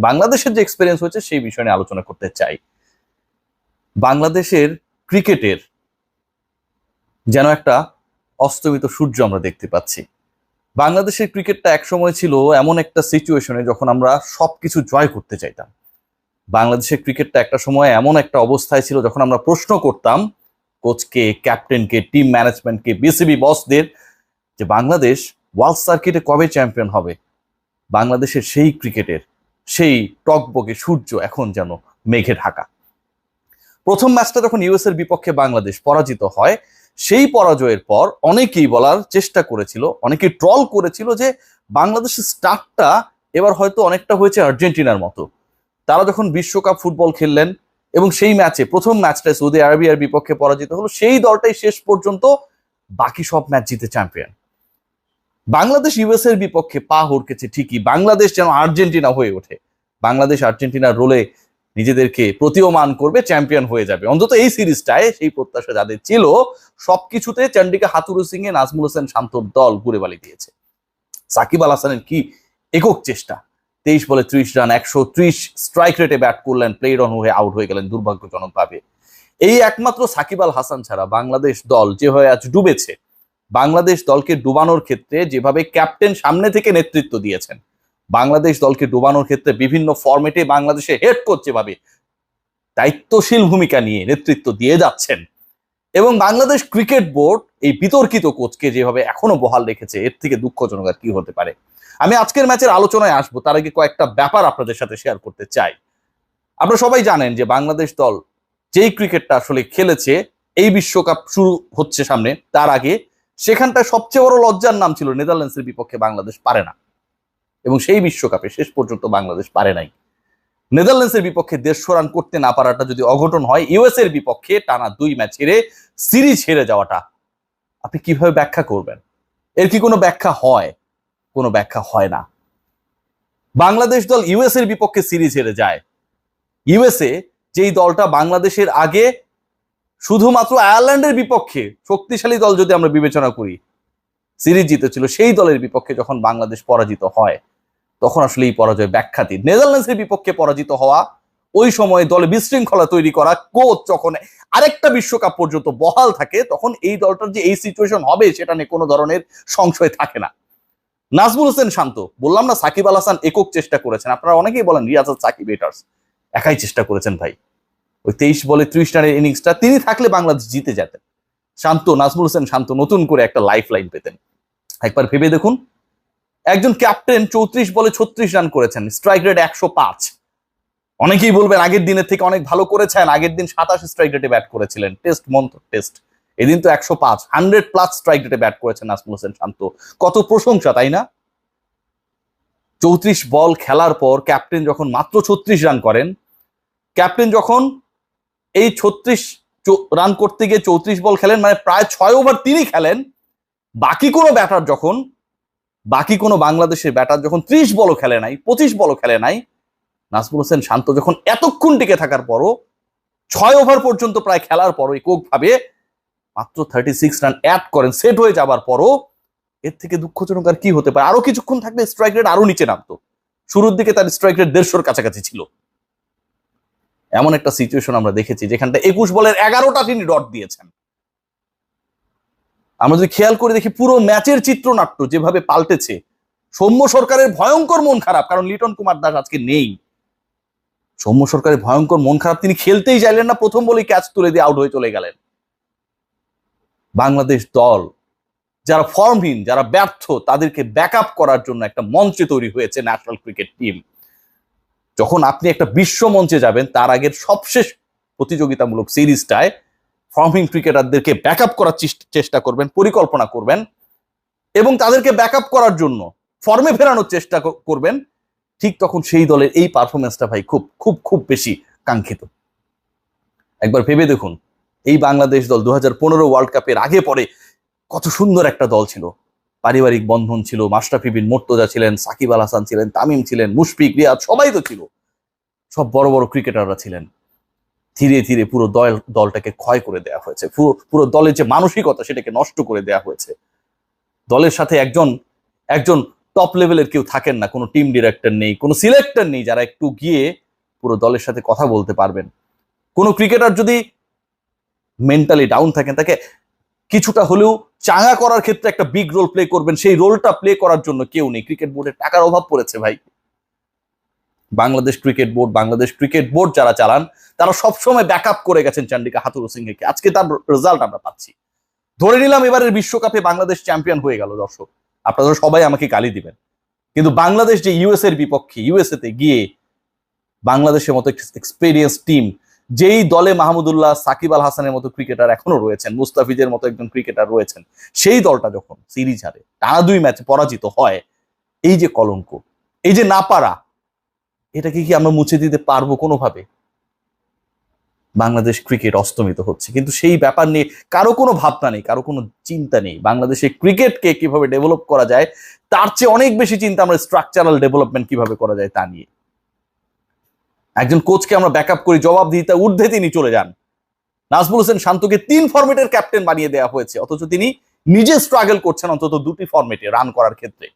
বাংলাদেশের যে এক্সপেরিয়েন্স হয়েছে সেই বিষয় নিয়ে আলোচনা করতে চাই। বাংলাদেশের ক্রিকেটের যেন একটা অস্তমিত সূর্য আমরা দেখতে পাচ্ছি। বাংলাদেশের ক্রিকেটটা একসময় ছিল এমন একটা সিচুয়েশনে যখন আমরা সবকিছু জয় করতে চাইতাম। বাংলাদেশের ক্রিকেটটা একটা সময় এমন একটা অবস্থায় ছিল যখন আমরা প্রশ্ন করতাম কোচকে, ক্যাপ্টেনকে, টিম ম্যানেজমেন্টকে, বিসিবি বসদের যে বাংলাদেশ ওয়ার্ল্ড সার্কিটে কবে চ্যাম্পিয়ন হবে। বাংলাদেশের সেই ক্রিকেটের সেই টকবকে সূর্য এখন যেন মেঘে ঢাকা। প্রথম ম্যাচটা যখন ইউএস এর বিপক্ষে বাংলাদেশ পরাজিত হয়, সেই পরাজয়ের পর অনেকেই বলার চেষ্টা করেছিল, অনেকেই ট্রল করেছিল যে বাংলাদেশের স্টার্টটা এবার হয়তো অনেকটা হয়েছে আর্জেন্টিনার মতো। তারা যখন বিশ্বকাপ ফুটবল খেললেন এবং সেই ম্যাচে প্রথম ম্যাচটায় সৌদি আরবিয়ার বিপক্ষে পরাজিত হলো, সেই দলটাই শেষ পর্যন্ত বাকি সব ম্যাচ জিতে চ্যাম্পিয়ন। বাংলাদেশ ইউএস এর বিপক্ষে পা হড়কেছে ঠিকই, বাংলাদেশ যেন আর্জেন্টিনা হয়ে ওঠে। বাংলাদেশ আর্জেন্টিনার রোলে নিজেদেরকে প্রতীয়মান করবে, চ্যাম্পিয়ন হয়ে যাবে। অন্তত এই সিরিজটায় সেই প্রত্যাশা যাদের ছিল, সবকিছুতে চন্ডিকা হাথুরু সিং এ নাজমুল হোসেন শান্তর দল ঘুরে বালি দিয়েছে। সাকিব আল হাসানের কি একক চেষ্টা, 23 বলে 30 রান, 130 স্ট্রাইক রেটে ব্যাট করলেন, প্লেড অন হয়ে আউট হয়ে গেলেন দুর্ভাগ্যজনকভাবে। এই একমাত্র সাকিব আল হাসান ছাড়া বাংলাদেশ দল যেভাবে আজ ডুবেছে, বাংলাদেশ দলকে ডুবানোর ক্ষেত্রে যেভাবে ক্যাপ্টেন সামনে থেকে নেতৃত্ব দিয়েছেন, বাংলাদেশ দলকে ডুবানোর ক্ষেত্রে বিভিন্ন ফরম্যাটে বাংলাদেশে হেড কোচ যেভাবে দায়িত্বশীল ভূমিকা নিয়ে নেতৃত্ব দিয়ে যাচ্ছেন, এবং বাংলাদেশ ক্রিকেট বোর্ড এই বিতর্কিত কোচকে যেভাবে এখনো বহাল রেখেছে, এর থেকে দুঃখজনক আর কি হতে পারে। আমি আজকের ম্যাচের আলোচনায় আসবো, তার আগে কয়েকটা ব্যাপার আপনাদের সাথে শেয়ার করতে চাই। আপনারা সবাই জানেন যে বাংলাদেশ দল যেই ক্রিকেটটা আসলে খেলেছে, এই বিশ্বকাপ শুরু হচ্ছে সামনে, তার আগে সেখানটায় সবচেয়ে বড় লজ্জার নাম ছিল নেদারল্যান্ডসের বিপক্ষে বাংলাদেশ পারে না, এবং সেই বিশ্বকাপে শেষ পর্যন্ত বাংলাদেশ পারে নাই। নেদারল্যান্ডসের বিপক্ষে 150 রান করতে না পারাটা যদি অঘটন হয়, ইউএস এর বিপক্ষে টানা 2 ম্যাচ হেরে সিরিজ হেরে যাওয়াটা আপনি কিভাবে ব্যাখ্যা করবেন? এর কি কোনো ব্যাখ্যা হয়? কোনো ব্যাখ্যা হয় না। বাংলাদেশ দল ইউএস এর বিপক্ষে সিরিজ হেরে যায়। ইউএসএ যেই দলটা বাংলাদেশের আগে শুধুমাত্র আয়ারল্যান্ডের বিপক্ষে শক্তিশালী দল যদি আমরা বিবেচনা করি সিরিজ জিতেছিল, সেই দলের বিপক্ষে যখন বাংলাদেশ পরাজিত হয়, তখন আসলে এই পরাজয় ব্যাখ্যাতীত। নেদারল্যান্ডসের বিপক্ষে পরাজিত হওয়া, ওই সময় দলে বিশৃঙ্খলা তৈরি করা, কোচ যখন আরেকটা বিশ্বকাপ পর্যন্ত বহাল থাকে, তখন এই দলটার যে এই সিচুয়েশন হবে সেটা নিয়ে কোনো ধরনের সংশয় থাকে না। নাজমুল হোসেন শান্ত, বললাম না সাকিব আল হাসান একক চেষ্টা করেছেন, আপনারা অনেকেই বলেন রিয়াজ সাকিব বেটার্স, একাই চেষ্টা করেছেন ভাই। ওই 23 বলে 30 রানের ইনিংসটা তিনি থাকলে বাংলাদেশ জিতে যেতেন। শান্ত, নাজমুল হোসেন শান্ত নতুন করে একটা লাইফ লাইন পেতেন। একবার ভেবে দেখুন, একজন ক্যাপ্টেন 34 বলে 36 রান করেছেন, স্ট্রাইক রেট 105। অনেকেই বলবেন আগের দিনের থেকে অনেক ভালো করেছেন, আগের দিন 27 স্ট্রাইক রেটে ব্যাট করেছিলেন, টেস্ট মন্ত টেস্ট, এদিন তো 105, 100+ স্ট্রাইক রেটে ব্যাট করেছেন নাজমুল হোসেন শান্ত। কত প্রশংসা, তাই না? 34 বল খেলার পর ক্যাপ্টেন যখন মাত্র 36 রান করেন, ক্যাপ্টেন যখন এই 36 রান করতে গিয়ে 34 বল খেলেন, মানে প্রায় 6 ওভার তিনি খেলেন, বাকি কোনো বাংলাদেশের ব্যাটার যখন 30 বলও খেলে নাই, 25 বলও খেলে নাই, নাজমুল হোসেন শান্ত যখন এতক্ষণ টিকে থাকার পরও 6 ওভার পর্যন্ত প্রায় খেলার পরও এককভাবে মাত্র 36 রান অ্যাড করেন, সেট হয়ে যাবার পরও, এর থেকে দুঃখজনক আর কি হতে পারে? আরো কিছুক্ষণ থাকলে স্ট্রাইক রেট আরো নিচে নামতো। শুরুর দিকে তার স্ট্রাইক রেট 150-র কাছাকাছি ছিল। এমন একটা সিচুয়েশন আমরা দেখেছি যেখানটা 21 বলের 11টা তিনি ডট দিয়েছেন। আমরা যদি খেয়াল করে দেখি পুরো ম্যাচের চিত্রনাট্য যেভাবে পাল্টেছে, সৌম্য সরকারের ভয়ঙ্কর মন খারাপ, কারণ লিটন কুমার দাস আজকে নেই। সৌম্য সরকারের ভয়ঙ্কর মন খারাপ, তিনি খেলতেই চাইলেন না, প্রথম বলেই ক্যাচ তুলে দিয়ে আউট হয়ে চলে গেলেন। বাংলাদেশ দল যারা ফর্মহীন, যারা ব্যর্থ, তাদেরকে ব্যাকআপ করার জন্য একটা মঞ্চে তৈরি হয়েছে ন্যাশনাল ক্রিকেট টিম। যখন আপনি একটা বিশ্ব মঞ্চে যাবেন, তার আগের সবশেষ প্রতিযোগিতামূলক সিরিজটায় ফর্মহীন ক্রিকেটারদেরকে ব্যাকআপ করার চেষ্টা করবেন, পরিকল্পনা করবেন, এবং তাদেরকে ব্যাকআপ করার জন্য ফর্মে ফেরানোর চেষ্টা করবেন, ঠিক তখন সেই দলের এই পারফরমেন্সটা ভাই খুব খুব খুব বেশি কাঙ্ক্ষিত। একবার ভেবে দেখুন, এই বাংলাদেশ দল 2015 ওয়ার্ল্ড কাপের আগে পরে কত সুন্দর একটা দল ছিল, পারিবারিক বন্ধন ছিল, মাশরাফি বিন মুর্তজা ছিলেন, সাকিব আল হাসান ছিলেন, তামিম ছিলেন, মুশফিক, রিয়াদ, সবাই তো ছিল, সব বড় বড় ক্রিকেটাররা ছিলেন। ধীরে ধীরে পুরো দলটাকে ক্ষয় করে দেওয়া হয়েছে, পুরো দলের যে মানসিকতা সেটাকে নষ্ট করে দেওয়া হয়েছে। দলের সাথে একজন টপ লেভেলের কেউ থাকেন না, কোনো টিম ডিরেক্টর নেই, কোনো সিলেক্টর নেই যারা একটু গিয়ে পুরো দলের সাথে কথা বলতে পারবেন। কোনো ক্রিকেটার যদি মেন্টালি ডাউন থাকেন, তাকে কিছুটা হলেও চাঙ্গা করার ক্ষেত্রে একটা বিগ রোল প্লে করবেন, সেই রোলটা প্লে করার জন্য কেউ নেই। ক্রিকেট বোর্ডের টাকার অভাব পড়েছে ভাই। বাংলাদেশ ক্রিকেট বোর্ড যারা চালান তারা সবসময় ব্যাকআপ করে গেছেন চন্ডিকা হাথুরু সিংকে। আজকে তার রেজাল্ট আমরা পাচ্ছি। ধরে নিলাম এবারের বিশ্বকাপে বাংলাদেশ চ্যাম্পিয়ন হয়ে গেল। দর্শক, আপনারা সবাই আমাকে গালি দিবেন, কিন্তু বাংলাদেশ যে ইউএস এর বিপক্ষে ইউএসএ তে গিয়ে বাংলাদেশের মতো এক্সপেরিয়েন্স টিম, যেই দলে মাহমুদুল্লাহ, সাকিব আল হাসানের মতো ক্রিকেটার এখনো রয়েছেন, মুস্তাফিজের মতো একজন ক্রিকেটার রয়েছেন, সেই দলটা যখন সিরিজ হারে, টানা 2 ম্যাচে পরাজিত হয়, এই যে কলঙ্ক, এই যে না পারা, এটাকে কি আমরা মুছে দিতে পারবো কোনোভাবে? বাংলাদেশ ক্রিকেট অস্তমিত হচ্ছে, কিন্তু সেই ব্যাপার নিয়ে কারো কোনো ভাবনা নেই, কারো কোনো চিন্তা নেই। বাংলাদেশের ক্রিকেটকে কিভাবে ডেভেলপ করা যায় তার চেয়ে অনেক বেশি চিন্তা আমরা স্ট্রাকচারাল ডেভেলপমেন্ট কিভাবে করা যায় তা নিয়ে। একজন কোচকে আমরা ব্যাকআপ করি, জবাবদিহিতা ঊর্ধ্বে তিনি চলে যান। নাজমুল হোসেন শান্তকে 3 ফরম্যাটের ক্যাপ্টেন বানিয়ে দেওয়া হয়েছে, অথচ তিনি নিজে স্ট্রাগল করছেন অন্তত 2টি ফরম্যাটে রান করার ক্ষেত্রে।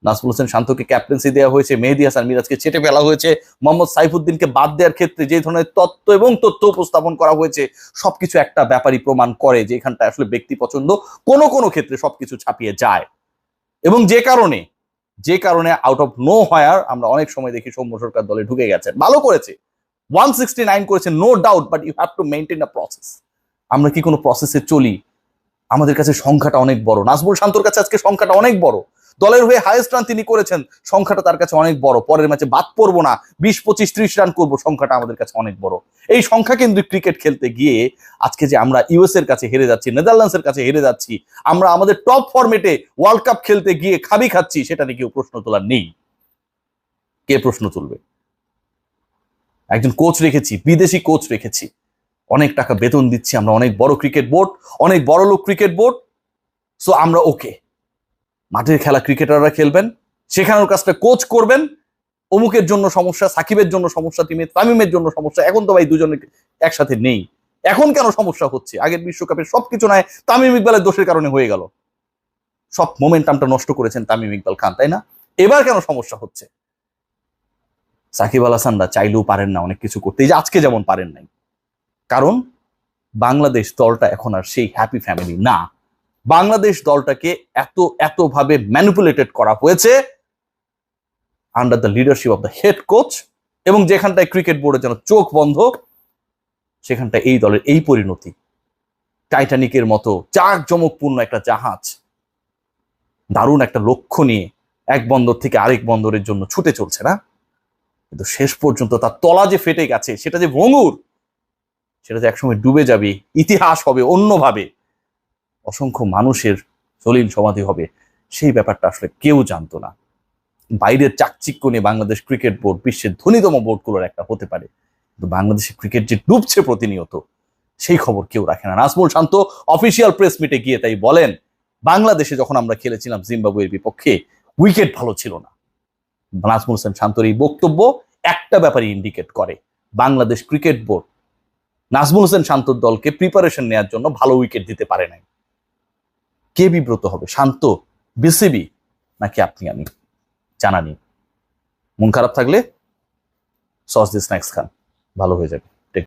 নাজমুল হোসেন শান্তকে ক্যাপ্টেন্সি দেওয়া হয়েছে, মেহেদী হাসান মিরাজকে ছেটে ফেলা হয়েছে, মোহাম্মদ সাইফুদ্দিনকে বাদ দেওয়ার ক্ষেত্রে যে ধরনের তথ্য উপস্থাপন করা হয়েছে, সবকিছু একটা ব্যাপারই প্রমাণ করে যে এখানটা আসলে ব্যক্তি পছন্দ কোনো ক্ষেত্রে সবকিছু ছাপিয়ে যায়। এবং যে কারণে আউট অফ নো হোয়ার আমরা অনেক সময় দেখি সৌম্য সরকার দলে ঢুকে গেছেন। ভালো করেছে, 169 করেছে, no doubt, but you have to maintain a process. আমরা কি কোনো প্রসেসে চলি? আমাদের কাছে সংখ্যাটা অনেক বড়, নাজমুল শান্তর কাছে আজকে সংখ্যাটা অনেক বড়, দলের হয়ে হাইয়েস্ট রান তিনি করেছেন, সংখ্যাটা তার কাছে অনেক বড়। পরের ম্যাচে বাদ পড়বো না, 20, 25, 30 রান করবো, সংখ্যাটা আমাদের কাছে অনেক বড়। এই সংখ্যা কেন্দ্রিক ক্রিকেট খেলতে গিয়ে আজকে যে আমরা ইউএস এর কাছে হেরে যাচ্ছি, নেদারল্যান্ডসের কাছে হেরে যাচ্ছি, আমরা আমাদের টপ ফরম্যাটে ওয়ার্ল্ড কাপ খেলতে গিয়ে খাবি খাচ্ছি, সেটা নিয়ে কেউ প্রশ্ন তোলার নেই। কে প্রশ্ন তুলবে? একজন কোচ রেখেছি, বিদেশি কোচ রেখেছি, অনেক টাকা বেতন দিচ্ছি আমরা, অনেক বড় ক্রিকেট বোর্ড, অনেক বড় লোক ক্রিকেট বোর্ড। সো আমরা ওকে, মাঠের খেলা ক্রিকেটাররা খেলবেন, শেখানোর কাজটা কোচ করবেন। অমুকের জন্য সমস্যা, সাকিবের জন্য সমস্যা, টিমে তামিমের জন্য সমস্যা। এখন তো ভাই দুজনে একসাথে নেই, এখন কেন সমস্যা হচ্ছে? আগের বিশ্বকাপের সবকিছু নয় তামিম ইকবালের দোষের কারণে হয়ে গেল, সব মোমেন্টামটা নষ্ট করেছেন তামিম ইকবাল খান, তাই না? এবার কেন সমস্যা হচ্ছে? সাকিব আল হাসানরা চাইলেও পারেন না অনেক কিছু করতে, এই যে আজকে যেমন পারেন নাই, কারণ বাংলাদেশ দলটা এখন আর সেই হ্যাপি ফ্যামিলি না। বাংলাদেশ দলটাকে এতভাবে ম্যানিপুলেটেড করা হয়েছে under the leadership of the head coach, এবং যেখানটায় ক্রিকেট বোর্ডের যেন চোখ বন্ধ, সেখানটায় এই দলের এই পরিণতি। টাইটানিকের মতো জাঁকজমকপূর্ণ একটা জাহাজ দারুণ একটা লক্ষ্য নিয়ে এক বন্দর থেকে আরেক বন্দরের জন্য ছুটে চলছে না, কিন্তু শেষ পর্যন্ত তার তলা যে ফেটে গেছে, সেটা যে ভঙ্গুর, সেটা যে একসময় ডুবে যাবে, ইতিহাস হবে অন্যভাবে, অসংখ্য মানুষের সলিল সমাধি হবে, সেই ব্যাপারটা আসলে কেউ জানতো না। বাইরের চাকচিক্য নিয়ে বাংলাদেশ ক্রিকেট বোর্ড বিশ্বের ধনীতম বোর্ডগুলোর একটা হতে পারে, কিন্তু বাংলাদেশের ক্রিকেট যে ডুবছে প্রতিনিয়ত, সেই খবর কেউ রাখে না। নাজমুল শান্ত অফিসিয়াল প্রেস মিটে গিয়ে তাই বলেন, বাংলাদেশে যখন আমরা খেলেছিলাম জিম্বাবুয়ের বিপক্ষে, উইকেট ভালো ছিল না। নাজমুল হোসেন শান্তর এই বক্তব্য একটা ব্যাপারে ইন্ডিকেট করে, বাংলাদেশ ক্রিকেট বোর্ড নাজমুল হোসেন শান্তর দলকে প্রিপারেশন নেওয়ার জন্য ভালো উইকেট দিতে পারে নাই। কে বিব্রত হবে, শান্ত, বিসিবি, নাকি আপনি আমি? জানা নেই। মন খারাপ থাকলে সস দিয়ে স্ন্যাক্স খান, ভালো হয়ে যাবে।